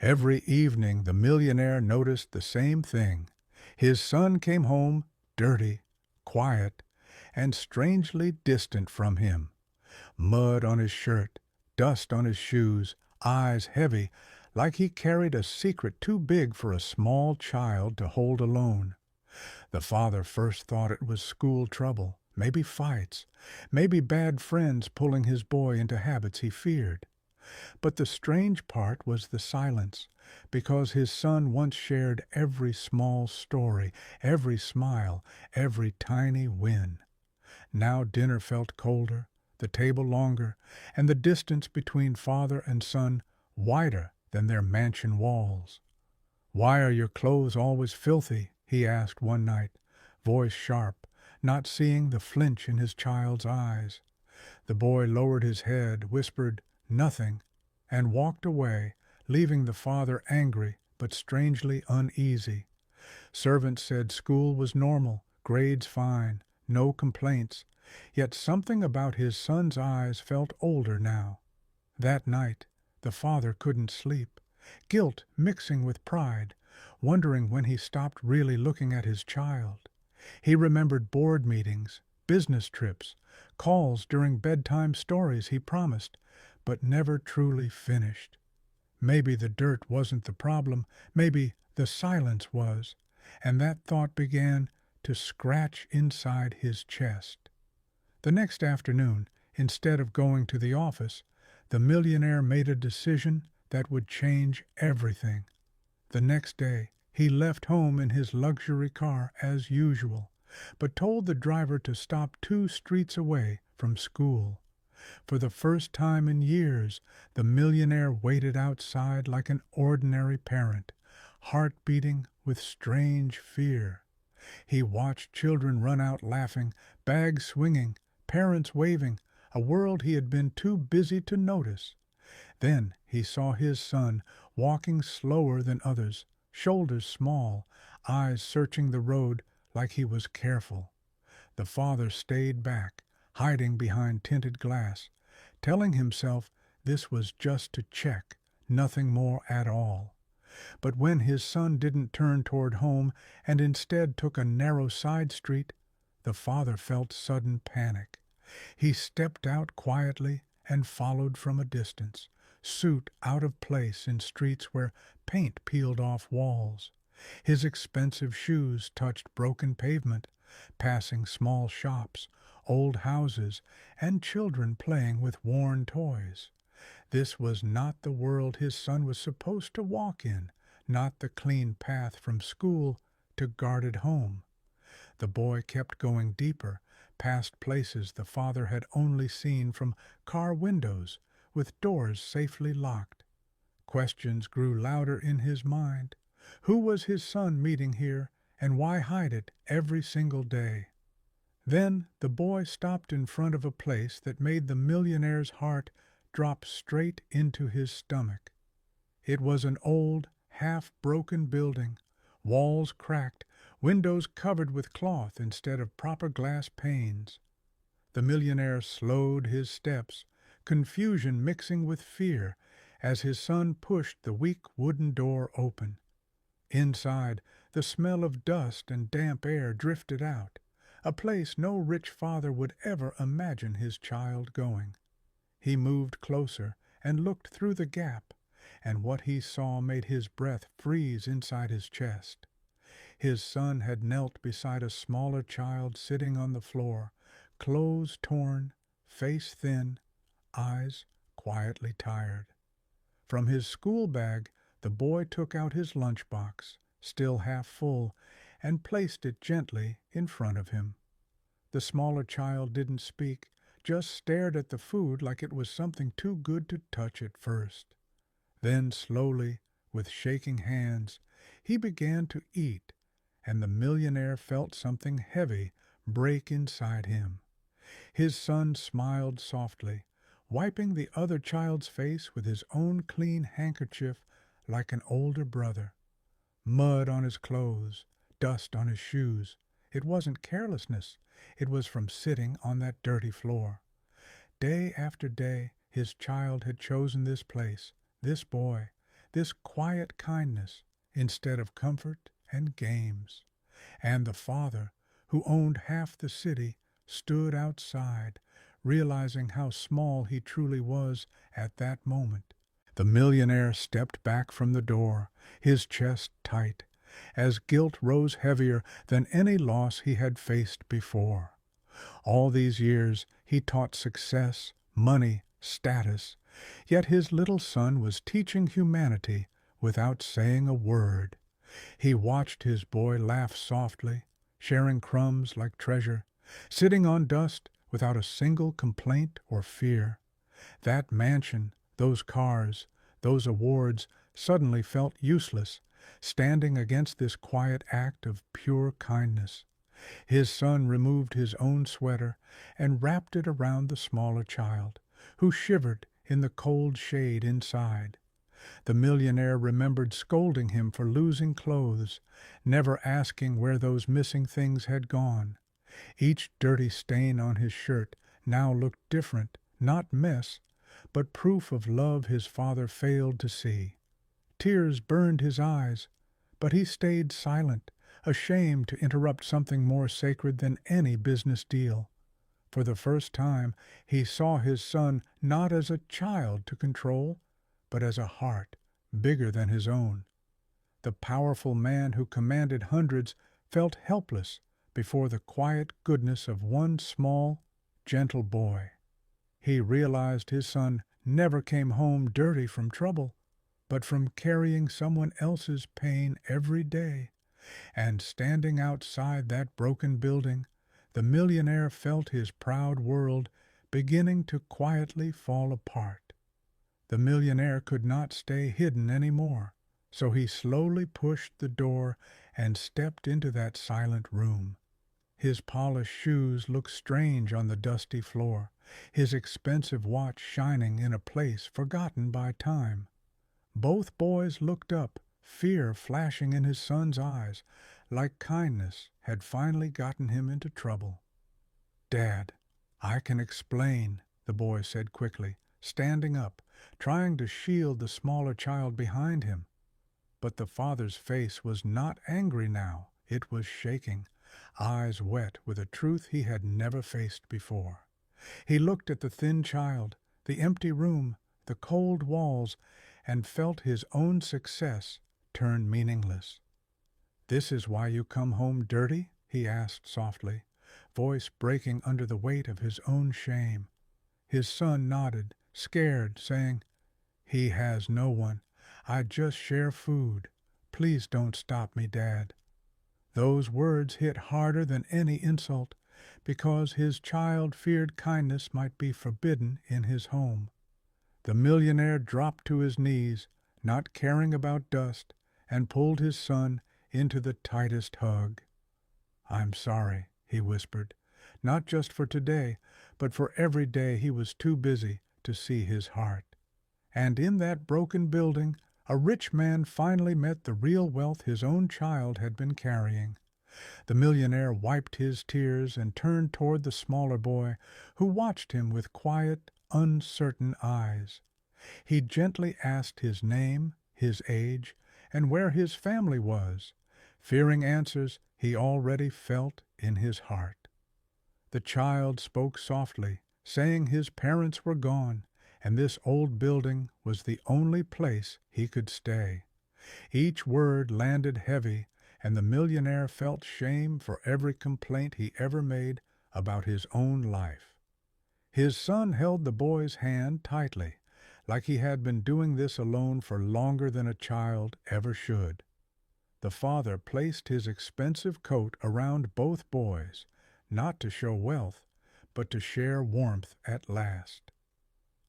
Every evening the millionaire noticed the same thing. His son came home dirty, quiet, and strangely distant from him. Mud on his shirt, dust on his shoes, eyes heavy, like he carried a secret too big for a small child to hold alone. The father first thought it was school trouble, maybe fights, maybe bad friends pulling his boy into habits he feared. But the strange part was the silence, because his son once shared every small story, every smile, every tiny win. Now dinner felt colder, the table longer, and the distance between father and son wider than their mansion walls. "Why are your clothes always filthy?" he asked one night, voice sharp, not seeing the flinch in his child's eyes. The boy lowered his head, whispered, "Nothing," and walked away, leaving the father angry but strangely uneasy. Servants said school was normal, grades fine, no complaints, yet something about his son's eyes felt older now. That night the father couldn't sleep, guilt mixing with pride, wondering when he stopped really looking at his child. He remembered board meetings, business trips, calls during bedtime stories he promised, but never truly finished. Maybe the dirt wasn't the problem, maybe the silence was, and that thought began to scratch inside his chest. The next afternoon, instead of going to the office, the millionaire made a decision that would change everything. The next day, he left home in his luxury car as usual, but told the driver to stop 2 streets away from school. For the first time in years, the millionaire waited outside like an ordinary parent, heart beating with strange fear. He watched children run out laughing, bags swinging, parents waving, a world he had been too busy to notice. Then he saw his son walking slower than others, shoulders small, eyes searching the road like he was careful. The father stayed back, hiding behind tinted glass, telling himself this was just to check, nothing more at all. But when his son didn't turn toward home and instead took a narrow side street, the father felt sudden panic. He stepped out quietly and followed from a distance, suit out of place in streets where paint peeled off walls. His expensive shoes touched broken pavement, passing small shops, old houses, and children playing with worn toys. This was not the world his son was supposed to walk in, not the clean path from school to guarded home. The boy kept going deeper, past places the father had only seen from car windows, with doors safely locked. Questions grew louder in his mind. Who was his son meeting here, and why hide it every single day? Then the boy stopped in front of a place that made the millionaire's heart drop straight into his stomach. It was an old, half-broken building, walls cracked, windows covered with cloth instead of proper glass panes. The millionaire slowed his steps, confusion mixing with fear, as his son pushed the weak wooden door open. Inside, the smell of dust and damp air drifted out, a place no rich father would ever imagine his child going. He moved closer and looked through the gap, and what he saw made his breath freeze inside his chest. His son had knelt beside a smaller child sitting on the floor, clothes torn, face thin, eyes quietly tired. From his school bag the boy took out his lunchbox, still half full, and placed it gently in front of him. The smaller child didn't speak, just stared at the food like it was something too good to touch at first. Then slowly, with shaking hands, he began to eat, and the millionaire felt something heavy break inside him. His son smiled softly, wiping the other child's face with his own clean handkerchief like an older brother. Mud on his clothes, dust on his shoes. It wasn't carelessness, it was from sitting on that dirty floor. Day after day his child had chosen this place, this boy, this quiet kindness instead of comfort and games. And the father, who owned half the city, stood outside, realizing how small he truly was at that moment. The millionaire stepped back from the door, his chest tight, as guilt rose heavier than any loss he had faced before. All these years he taught success, money, status, yet his little son was teaching humanity without saying a word. He watched his boy laugh softly, sharing crumbs like treasure, sitting on dust without a single complaint or fear. That mansion, those cars, those awards suddenly felt useless, standing against this quiet act of pure kindness. His son removed his own sweater and wrapped it around the smaller child, who shivered in the cold shade inside. The millionaire remembered scolding him for losing clothes, never asking where those missing things had gone. Each dirty stain on his shirt now looked different, not mess, but proof of love his father failed to see. Tears burned his eyes, but he stayed silent, ashamed to interrupt something more sacred than any business deal. For the first time, he saw his son not as a child to control, but as a heart bigger than his own. The powerful man who commanded hundreds felt helpless before the quiet goodness of one small, gentle boy. He realized his son never came home dirty from trouble, but from carrying someone else's pain every day. And standing outside that broken building, the millionaire felt his proud world beginning to quietly fall apart. The millionaire could not stay hidden any more, so he slowly pushed the door and stepped into that silent room. His polished shoes looked strange on the dusty floor, his expensive watch shining in a place forgotten by time. Both boys looked up, fear flashing in his son's eyes, like kindness had finally gotten him into trouble. "Dad, I can explain," the boy said quickly, standing up, trying to shield the smaller child behind him. But the father's face was not angry now, it was shaking, eyes wet with a truth he had never faced before. He looked at the thin child, the empty room, the cold walls, and felt his own success turn meaningless. "This is why you come home dirty?" he asked softly, voice breaking under the weight of his own shame. His son nodded, scared, saying, "He has no one. I just share food. Please don't stop me, Dad." Those words hit harder than any insult, because his child feared kindness might be forbidden in his home. The millionaire dropped to his knees, not caring about dust, and pulled his son into the tightest hug. "I'm sorry," he whispered, not just for today, but for every day he was too busy to see his heart. And in that broken building, a rich man finally met the real wealth his own child had been carrying. The millionaire wiped his tears and turned toward the smaller boy, who watched him with quiet, uncertain eyes. He gently asked his name, his age, and where his family was, fearing answers he already felt in his heart. The child spoke softly, saying his parents were gone, and this old building was the only place he could stay. Each word landed heavy, and the millionaire felt shame for every complaint he ever made about his own life. His son held the boy's hand tightly, like he had been doing this alone for longer than a child ever should. The father placed his expensive coat around both boys, not to show wealth, but to share warmth at last.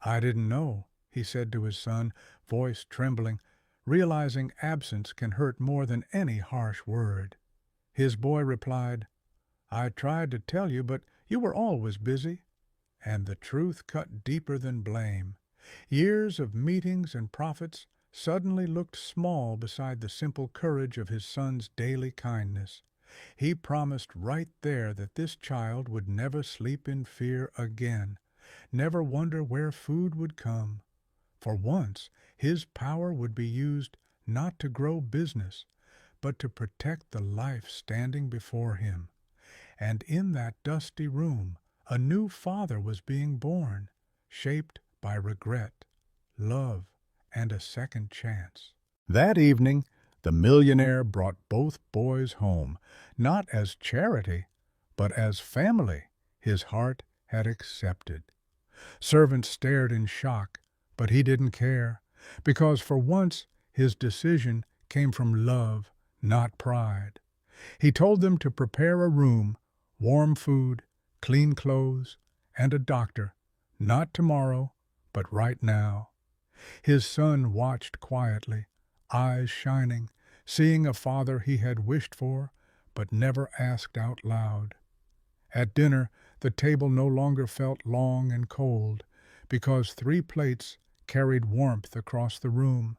"I didn't know," he said to his son, voice trembling, realizing absence can hurt more than any harsh word. His boy replied, "I tried to tell you, but you were always busy." And the truth cut deeper than blame. Years of meetings and profits suddenly looked small beside the simple courage of his son's daily kindness. He promised right there that this child would never sleep in fear again, never wonder where food would come. For once, his power would be used not to grow business, but to protect the life standing before him. And in that dusty room, a new father was being born, shaped by regret, love, and a second chance. That evening, the millionaire brought both boys home, not as charity, but as family his heart had accepted. Servants stared in shock, but he didn't care, because for once his decision came from love, not pride. He told them to prepare a room, warm food, clean clothes, and a doctor, not tomorrow, but right now. His son watched quietly, eyes shining, seeing a father he had wished for, but never asked out loud. At dinner, the table no longer felt long and cold, because 3 plates carried warmth across the room.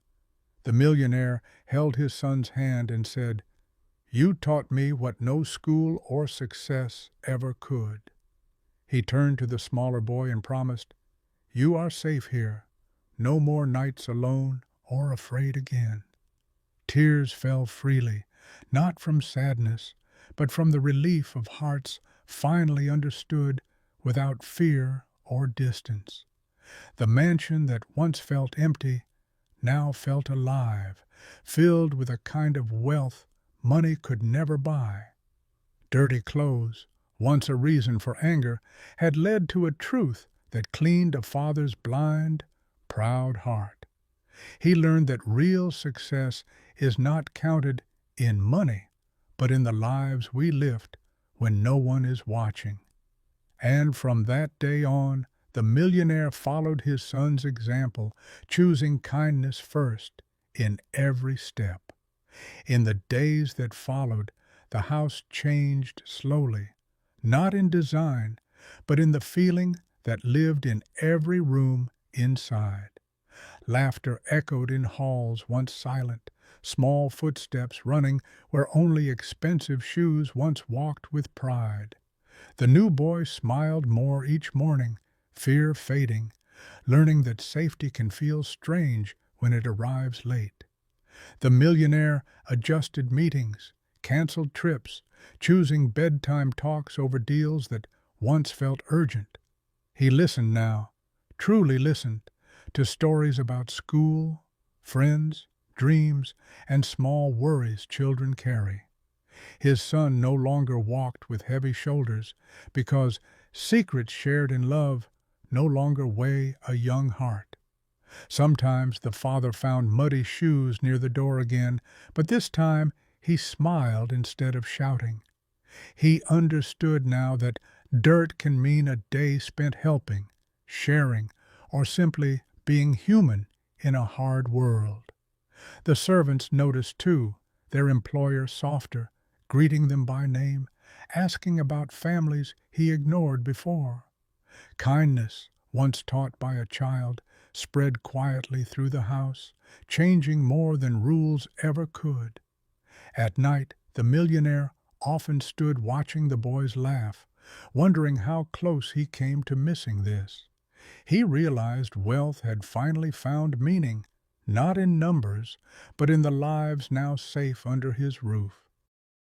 The millionaire held his son's hand and said, "You taught me what no school or success ever could." He turned to the smaller boy and promised, "You are safe here. No more nights alone or afraid again." Tears fell freely, not from sadness, but from the relief of hearts finally understood without fear or distance. The mansion that once felt empty now felt alive, filled with a kind of wealth money could never buy. Dirty clothes, once a reason for anger, had led to a truth that cleaned a father's blind, proud heart. He learned that real success is not counted in money, but in the lives we lift when no one is watching. And from that day on, the millionaire followed his son's example, choosing kindness first in every step. In the days that followed, the house changed slowly, not in design, but in the feeling that lived in every room inside. Laughter echoed in halls once silent, small footsteps running where only expensive shoes once walked with pride. The new boy smiled more each morning, fear fading, learning that safety can feel strange when it arrives late. The millionaire adjusted meetings, canceled trips, choosing bedtime talks over deals that once felt urgent. He listened now, truly listened, to stories about school, friends, dreams, and small worries children carry. His son no longer walked with heavy shoulders because secrets shared in love no longer weigh a young heart. Sometimes the father found muddy shoes near the door again, but this time he smiled instead of shouting. He understood now that dirt can mean a day spent helping, sharing, or simply being human in a hard world. The servants noticed, too, their employer softer, greeting them by name, asking about families he ignored before. Kindness, once taught by a child, spread quietly through the house, changing more than rules ever could. At night, the millionaire often stood watching the boys laugh, wondering how close he came to missing this. He realized wealth had finally found meaning, not in numbers, but in the lives now safe under his roof.